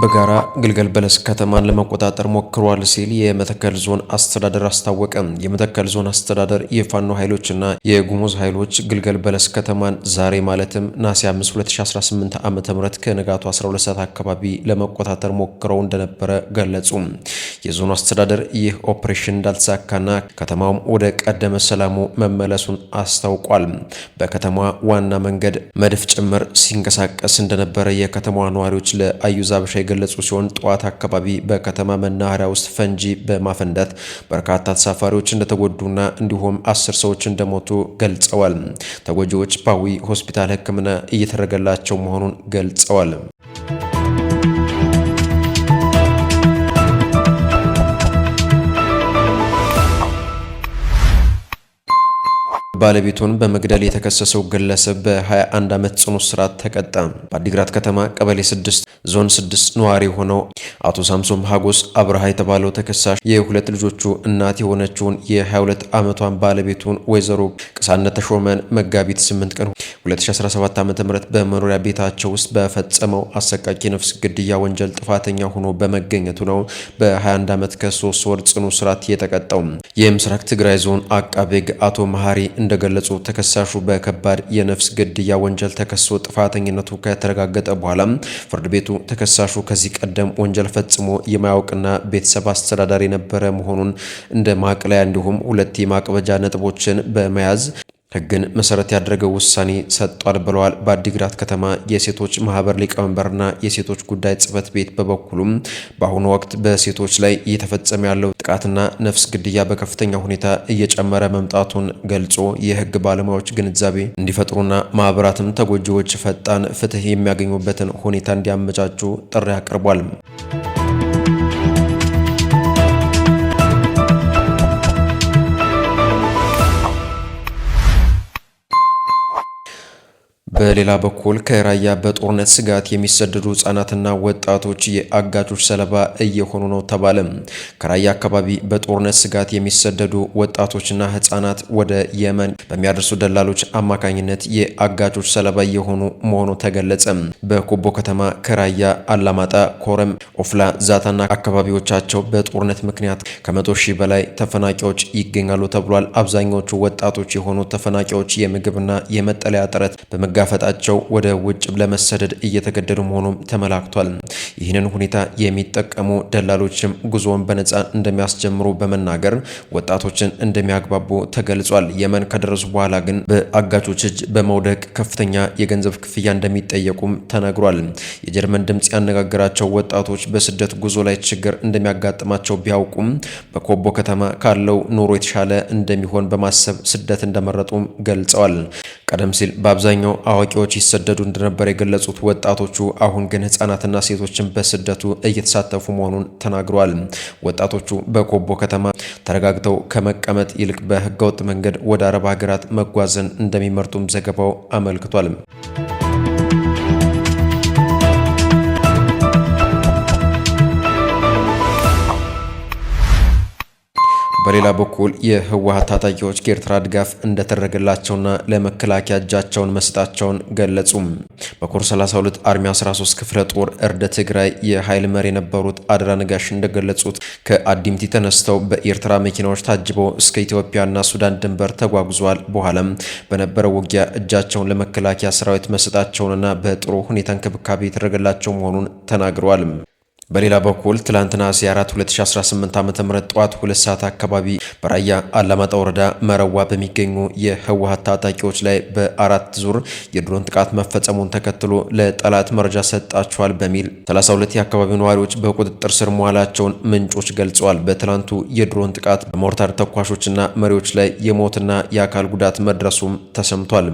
በጋራ ግልገል በለስ ከተማን ለመቆጣጠር ሞክሯል ሲል የመተከል ዞን አስተዳደር አስታወቀ። የመተከል ዞን አስተዳደር የፋኖ ኃይሎችና የጉሙዝ ኃይሎች ግልገል በለስ ከተማን ዛሬ ማለትም ነሐሴ 5 2018 ዓ.ም ከንጋቱ 12 ሰዓት አካባቢ ለመቆጣጠር ሞክረው እንደነበረ ገለጹ። የዞኑ አስተዳደር ይህ ኦፕሬሽን እንዳልተሳካና ከተማውም ወደ ቀደመ ሰላሙ መመለሱን አስታውቋል። በከተማዋ ዋና መንገድ መድፍ ጭምር ሲንቀሳቀስ እንደነበረ የከተማዋ ነዋሪዎች ለአዩዝ አበሻ የገለጹ ሲሆን ጠዋት አካባቢ በከተማ መናኸሪያ ውስጥ ፈንጂ በማፈንዳት በርካታ ተሳፋሪዎች እንደተጎዱና እንዲሁም 10 ሰዎች እንደሞቱ ገልጸዋል። ተጎጂዎች ፓዊ ሆስፒታል ሕክምና እየተደረገላቸው መሆኑን ገልጸዋል። ባለቤቱን በመግደል የተከሰሰው ግለሰብ በ21 ዓመት ጽኑ እስራት ተቀጣ። በአዲግራት ከተማ ቀበሌ 6 ዞን 6 ነዋሪ ሆነው አቶ ሳምሶን ሀጎስ አብርሃ የተባለው ተከሳሽ የሁለት ልጆቹ እናት የሆነችውን የ22 ዓመቷን ባለቤቱን ወይዘሮ ቅሳነት ተሾመን መጋቢት 8 ቀን 2017 ዓ.ም በመኖሪያ ቤታቸው ውስጥ በፈጸመው አሰቃቂ ነፍስ ግድያ ወንጀል ጥፋተኛ ሆኖ በመገኘቱ ነው በ21 ዓመት ከ3 ወር ጽኑ እስራት የተቀጣው። የምስራቅ ትግራይ ዞን አቃቤ ሕግ አቶ መሐሪ እንደገለጹ ተከሳሹ በከባድ የነፍስ ግድያ ወንጀል ተከሶ ጥፋተኝነቱ ከተረጋገጠ በኋላ ፍርድ ቤቱ ተከሳሹ ከዚህ ቀደም ወንጀል ፈጽሞ የማያውቅና ቤተሰብ አስተዳዳሪ የነበረ መሆኑን እንደ ማቅለያ እንዲሁም 2 የማቅበጃ ነጥቦችን በመያዝ ሕግን መሰረት ያደረገው ውሳኔ ሰጥቷል ብለዋል። በአዲግራት ከተማ የሴቶች ማህበር ሊቀመንበርና የሴቶች ጉዳይ ጽሕፈት ቤት በበኩሉም በአሁኑ ወቅት በሴቶች ላይ እየተፈጸመ ያለው ጥቃትና ነፍስ ግድያ በከፍተኛ ሁኔታ እየጨመረ መምጣቱን ገልጾ የሕግ ባለሙያዎች ግንዛቤ እንዲፈጥሩና ማህበራትም ተጎጂዎች ፈጣን ፍትህ የሚያገኙበትን ሁኔታ እንዲያመቻቹ ጥሪ አቅርቧል። በሌላ በኩል ከራያ በጦርነት ስጋት የሚሰደዱ ህጻናትና ወጣቶች የአጋቾች ሰለባ እየሆኑ ነው ተባለ። ከራያ አካባቢ በጦርነት ስጋት የሚሰደዱ ወጣቶችና ህጻናት ወደ የመን በሚያደርሱ ደላሎች አማካኝነት የአጋቾች ሰለባ እየሆኑ መሆኑ ተገለጸ። በኮቦ ከተማ ከራያ አላማጣ፣ ኮረም፣ ኦፍላ፣ ዛታና አካባቢዎቻቸው በጦርነት ምክንያት ከ100 ሺህ በላይ ተፈናቃዮች ይገኛሉ ተብሏል። አብዛኛዎቹ ወጣቶች የሆኑ ተፈናቃዮች የምግብና የመጠለያ እጥረት ፈጣቸው ወደ ውጭ ለመሰደድ እየተገደዱ መሆኑም ተመላክቷል። ይህንን ሁኔታ የሚጠቀሙ ደላሎችም ጉዞውን በነፃ እንደሚያስጀምሩ በመናገር ወጣቶችን እንደሚያግባቡ ተገልጿል። የመን ከደረሱ በኋላ ግን በአጋቾች እጅ በመውደቅ ከፍተኛ የገንዘብ ክፍያ እንደሚጠየቁም ተነግሯል። የጀርመን ድምጽ ያነጋገራቸው ወጣቶች በስደት ጉዞ ላይ ችግር እንደሚያጋጥማቸው ቢያውቁም በኮቦ ከተማ ካለው ኑሮ የተሻለ እንደሚሆን በማሰብ ስደት እንደመረጡም ገልጸዋል። ቀደም ሲል በአብዛኛው አዋቂዎች ይሰደዱ እንደነበር የገለጹት ወጣቶቹ አሁን ግን ህጻናትና ሴቶችን በስደቱ እየተሳተፉ መሆኑን ተናግረዋል። ወጣቶቹ በኮቦ ከተማ ተረጋግተው ከመቀመጥ ይልቅ በህገወጥ መንገድ ወደ አረብ ሀገራት መጓዝን እንደሚመርጡም ዘገባው አመልክቷል። በሌላ በኩል የህወሓት ታጣቂዎች ከኤርትራ ድጋፍ እንደተደረገላቸውና ለመከላከያ እጃቸውን መስጣቸውን ገለጹ። በኮር 32 አርሚ 13 ክፍለ ጦር እርደ ትግራይ የኃይል መሪ የነበሩት አድራ ነጋሽ እንደገለጹት ከአዲምቲ ተነስተው በኤርትራ መኪናዎች ታጅበው እስከ ኢትዮጵያና ሱዳን ድንበር ተጓጉዘዋል። በኋላም በነበረው ውጊያ እጃቸውን ለመከላከያ ሰራዊት መስጣቸውንና በጥሩ ሁኔታ እንክብካቤ የተደረገላቸው መሆኑን ተናግረዋል። በሌላ በኩል ትላንትና ነሐሴ 4 2018 ዓ.ም ጠዋት 2 ሰዓት አካባቢ በራያ አላማጣ ወረዳ መረዋ በሚገኙ የህወሓት ታጣቂዎች ላይ በ4 ዙር የድሮን ጥቃት መፈጸሙን ተከትሎ ለጠላት መረጃ ሰጣቸዋል በሚል 32 የአካባቢው ነዋሪዎች በቁጥጥር ስር መዋላቸውን ምንጮች ገልጸዋል። በትላንቱ የድሮን ጥቃት በሞርታር ተኳሾችና መሪዎች ላይ የሞትና የአካል ጉዳት መድረሱም ተሰምቷል።